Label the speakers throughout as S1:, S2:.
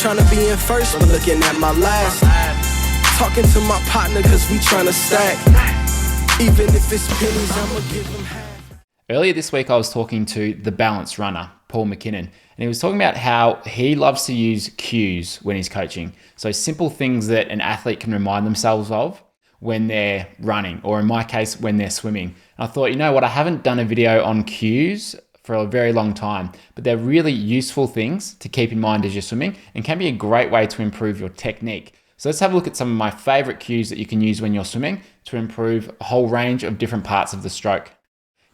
S1: trying to be in first, but looking at my last. Talking to my partner cause we trying to stack. Even if it's pennies, I'ma give them half.
S2: Earlier this week, I was talking to the balance runner, Paul McKinnon, and he was talking about how he loves to use cues when he's coaching. So simple things that an athlete can remind themselves of when they're running, or in my case, when they're swimming. And I thought, you know what, I haven't done a video on cues for a very long time, but they're really useful things to keep in mind as you're swimming and can be a great way to improve your technique. So let's have a look at some of my favorite cues that you can use when you're swimming to improve a whole range of different parts of the stroke.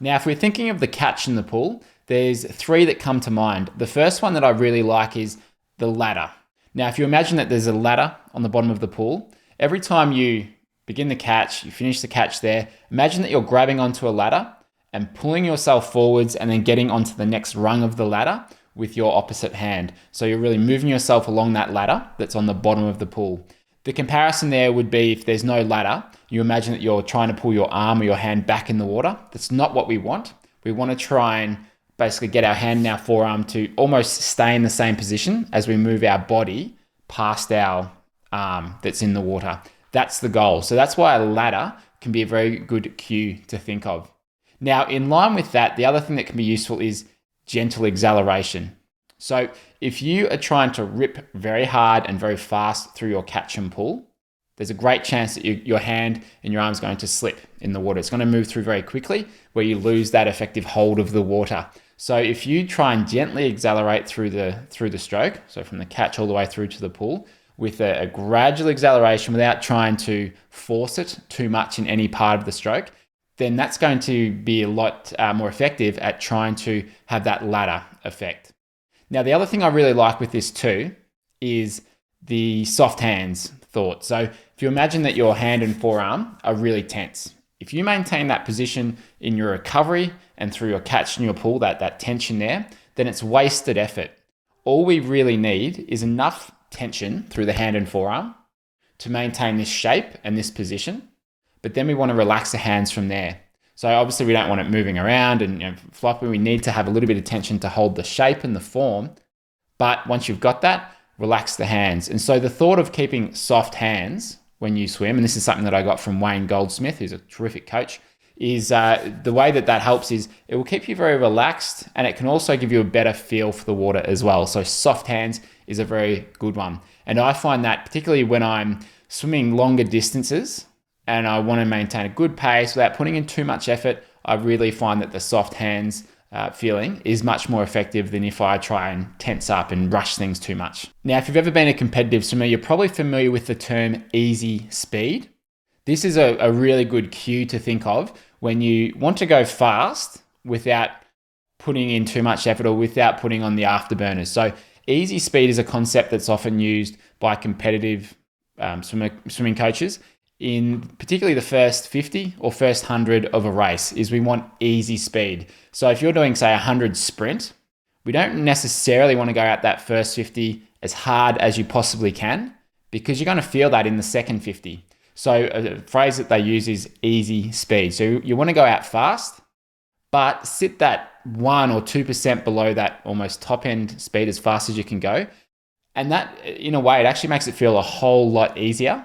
S2: Now, if we're thinking of the catch in the pool, there's three that come to mind. The first one that I really like is the ladder. Now, if you imagine that there's a ladder on the bottom of the pool, every time you begin the catch, you finish the catch there, imagine that you're grabbing onto a ladder and pulling yourself forwards and then getting onto the next rung of the ladder with your opposite hand. So you're really moving yourself along that ladder that's on the bottom of the pool. The comparison there would be if there's no ladder, you imagine that you're trying to pull your arm or your hand back in the water. That's not what we want. We want to try and basically get our hand and our forearm to almost stay in the same position as we move our body past our arm that's in the water. That's the goal. So that's why a ladder can be a very good cue to think of. Now, in line with that, the other thing that can be useful is gentle acceleration. So if you are trying to rip very hard and very fast through your catch and pull, there's a great chance that your hand and your arm is going to slip in the water. It's going to move through very quickly where you lose that effective hold of the water. So if you try and gently accelerate through the stroke, so from the catch all the way through to the pull, with a gradual acceleration without trying to force it too much in any part of the stroke, then that's going to be a lot more effective at trying to have that ladder effect. Now, the other thing I really like with this too is the soft hands thought. So if you imagine that your hand and forearm are really tense, if you maintain that position in your recovery and through your catch and your pull, that tension there, then it's wasted effort. All we really need is enough tension through the hand and forearm to maintain this shape and this position, but then we want to relax the hands from there. So obviously we don't want it moving around and flopping. We need to have a little bit of tension to hold the shape and the form. But once you've got that, relax the hands. And so the thought of keeping soft hands when you swim, and this is something that I got from Wayne Goldsmith, who's a terrific coach, is the way that helps is it will keep you very relaxed, and it can also give you a better feel for the water as well. So soft hands is a very good one. And I find that particularly when I'm swimming longer distances, and I want to maintain a good pace without putting in too much effort, I really find that the soft hands feeling is much more effective than if I try and tense up and rush things too much. Now, if you've ever been a competitive swimmer, you're probably familiar with the term easy speed. This is a really good cue to think of when you want to go fast without putting in too much effort or without putting on the afterburners. So easy speed is a concept that's often used by competitive swimming coaches. In particularly the first 50 or first 100 of a race is we want easy speed. So if you're doing, say, 100 sprint, we don't necessarily want to go out that first 50 as hard as you possibly can because you're going to feel that in the second 50. So a phrase that they use is easy speed. So you want to go out fast, but sit that 1 or 2% below that almost top end speed as fast as you can go. And that, in a way, it actually makes it feel a whole lot easier.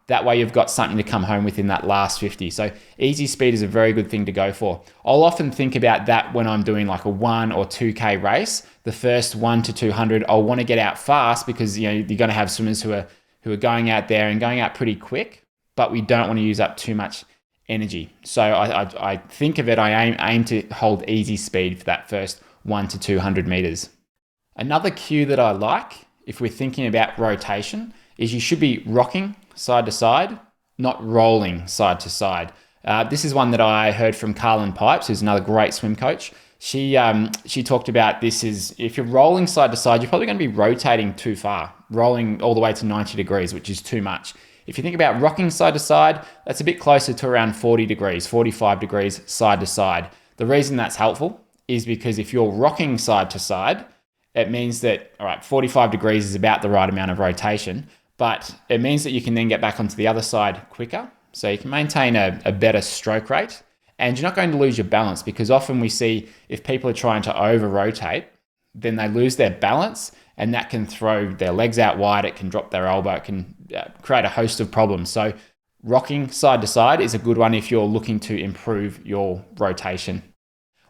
S2: That way you've got something to come home with in that last 50. So easy speed is a very good thing to go for. I'll often think about that when I'm doing like a 1 or 2K race. The first 1 to 200, I'll want to get out fast because you're going to have swimmers who are going out there and going out pretty quick, but we don't want to use up too much energy. So I think of it, I aim to hold easy speed for that first 1 to 200 meters. Another cue that I like, if we're thinking about rotation, is you should be rocking side to side, not rolling side to side. This is one that I heard from Carlin Pipes, who's another great swim coach. She talked about this is if you're rolling side to side, you're probably going to be rotating too far, rolling all the way to 90 degrees, which is too much. If you think about rocking side to side, that's a bit closer to around 40 degrees, 45 degrees side to side. The reason that's helpful is because if you're rocking side to side, it means that, all right, 45 degrees is about the right amount of rotation, but it means that you can then get back onto the other side quicker. So you can maintain a better stroke rate and you're not going to lose your balance because often we see if people are trying to over rotate, then they lose their balance and that can throw their legs out wide. It can drop their elbow. It can create a host of problems. So rocking side to side is a good one if you're looking to improve your rotation.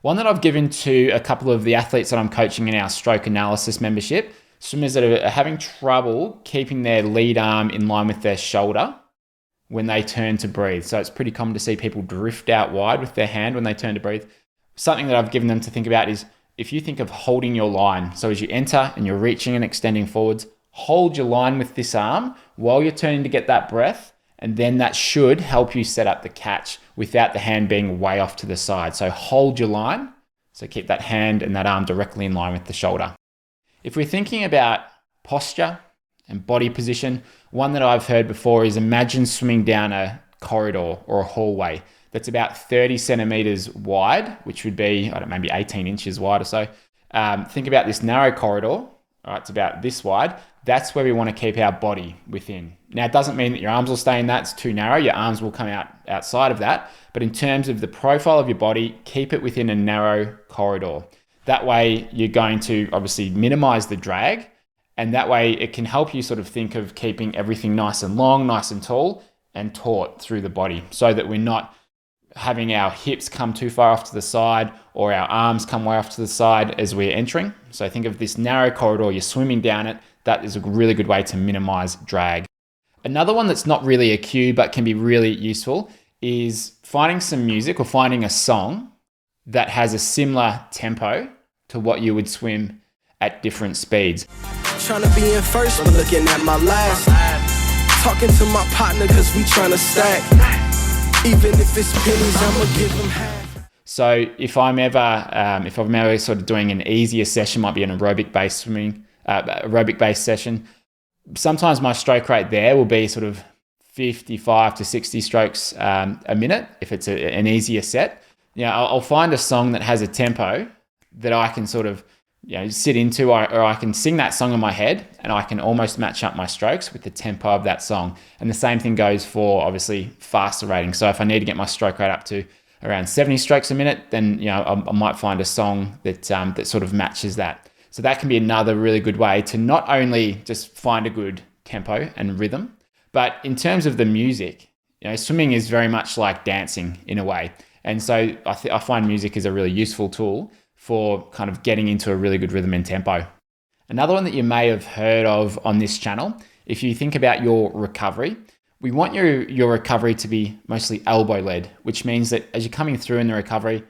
S2: One that I've given to a couple of the athletes that I'm coaching in our stroke analysis membership, swimmers that are having trouble keeping their lead arm in line with their shoulder when they turn to breathe. So it's pretty common to see people drift out wide with their hand when they turn to breathe. Something that I've given them to think about is if you think of holding your line. So as you enter and you're reaching and extending forwards, hold your line with this arm while you're turning to get that breath. And then that should help you set up the catch without the hand being way off to the side. So hold your line. So keep that hand and that arm directly in line with the shoulder. If we're thinking about posture and body position, one that I've heard before is imagine swimming down a corridor or a hallway that's about 30 centimeters wide, which would be, maybe 18 inches wide or so. Think about this narrow corridor. All right, it's about this wide. That's where we want to keep our body within. Now, it doesn't mean that your arms will stay in that. It's too narrow. Your arms will come out outside of that. But in terms of the profile of your body, keep it within a narrow corridor. That way, you're going to obviously minimize the drag. And that way, it can help you sort of think of keeping everything nice and long, nice and tall, and taut through the body so that we're not having our hips come too far off to the side or our arms come way off to the side as we're entering. So think of this narrow corridor, you're swimming down it. That is a really good way to minimize drag. Another one that's not really a cue but can be really useful is finding some music or finding a song that has a similar tempo to what you would swim at different speeds.
S1: Trying to be in first, but looking at my last. Talking to my partner cause we trying to stack. Even if it's pennies, I'ma give them half.
S2: So if I'm ever sort of doing an easier session, might be an aerobic-based session, sometimes my stroke rate there will be sort of 55 to 60 strokes a minute if it's an easier set. I'll find a song that has a tempo that I can sort of sit into, or I can sing that song in my head and I can almost match up my strokes with the tempo of that song. And the same thing goes for obviously faster rating. So if I need to get my stroke rate up to around 70 strokes a minute, then I might find a song that sort of matches that. So that can be another really good way to not only just find a good tempo and rhythm, but in terms of the music, swimming is very much like dancing in a way. And so I find music is a really useful tool for kind of getting into a really good rhythm and tempo. Another one that you may have heard of on this channel, if you think about your recovery, we want your recovery to be mostly elbow led, which means that as you're coming through in the recovery,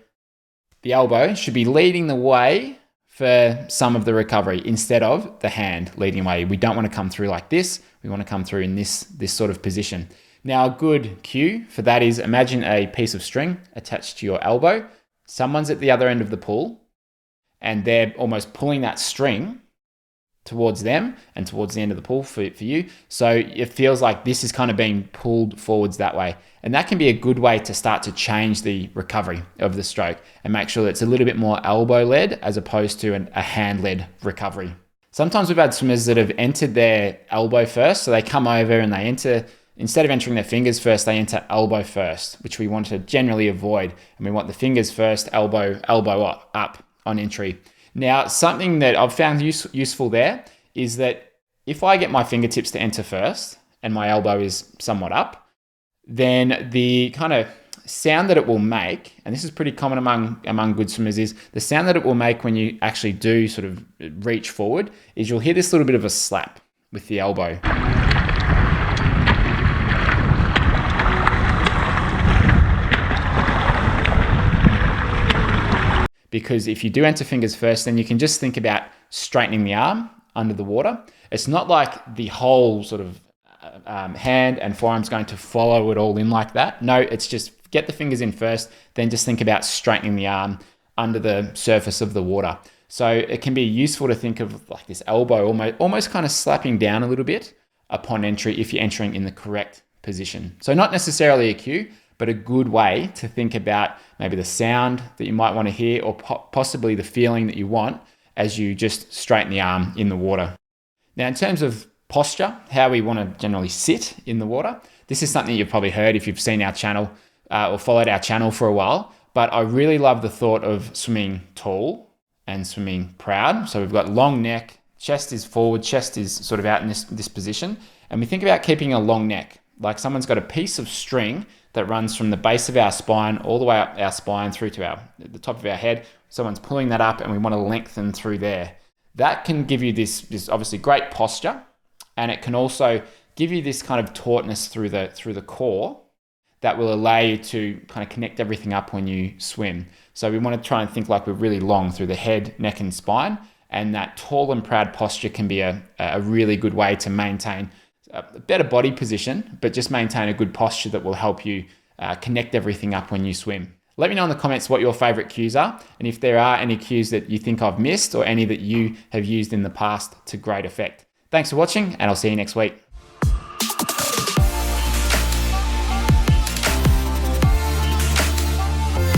S2: the elbow should be leading the way for some of the recovery instead of the hand leading the way. We don't want to come through like this. We want to come through in this sort of position. Now, a good cue for that is imagine a piece of string attached to your elbow. Someone's at the other end of the pool and they're almost pulling that string towards them and towards the end of the pool for you. So it feels like this is kind of being pulled forwards that way. And that can be a good way to start to change the recovery of the stroke and make sure that it's a little bit more elbow led as opposed to a hand led recovery. Sometimes we've had swimmers that have entered their elbow first. So they come over and they enter, instead of entering their fingers first, they enter elbow first, which we want to generally avoid. And we want the fingers first, elbow up on entry. Now, something that I've found useful there is that if I get my fingertips to enter first and my elbow is somewhat up, then the kind of sound that it will make, and this is pretty common among good swimmers, is the sound that it will make when you actually do sort of reach forward is you'll hear this little bit of a slap with the elbow. Because if you do enter fingers first, then you can just think about straightening the arm under the water. It's not like the whole sort of hand and forearm is going to follow it all in like that. No, it's just get the fingers in first, then just think about straightening the arm under the surface of the water. So it can be useful to think of like this elbow almost kind of slapping down a little bit upon entry if you're entering in the correct position. So not necessarily a cue, but a good way to think about maybe the sound that you might want to hear or possibly the feeling that you want as you just straighten the arm in the water. Now, in terms of posture, how we want to generally sit in the water, this is something you've probably heard if you've seen our channel or followed our channel for a while, but I really love the thought of swimming tall and swimming proud. So we've got long neck, Chest is forward, chest is sort of out in this position. And we think about keeping a long neck, like someone's got a piece of string that runs from the base of our spine all the way up our spine through to the top of our head. Someone's pulling that up and we want to lengthen through there. That can give you this obviously great posture, and it can also give you this kind of tautness through the core that will allow you to kind of connect everything up when you swim. So we want to try and think like we're really long through the head, neck, and spine, and that tall and proud posture can be a really good way to maintain a better body position, but just maintain a good posture that will help you connect everything up when you swim. Let me know in the comments what your favorite cues are, and if there are any cues that you think I've missed or any that you have used in the past to great effect. Thanks for watching, and I'll see you next week.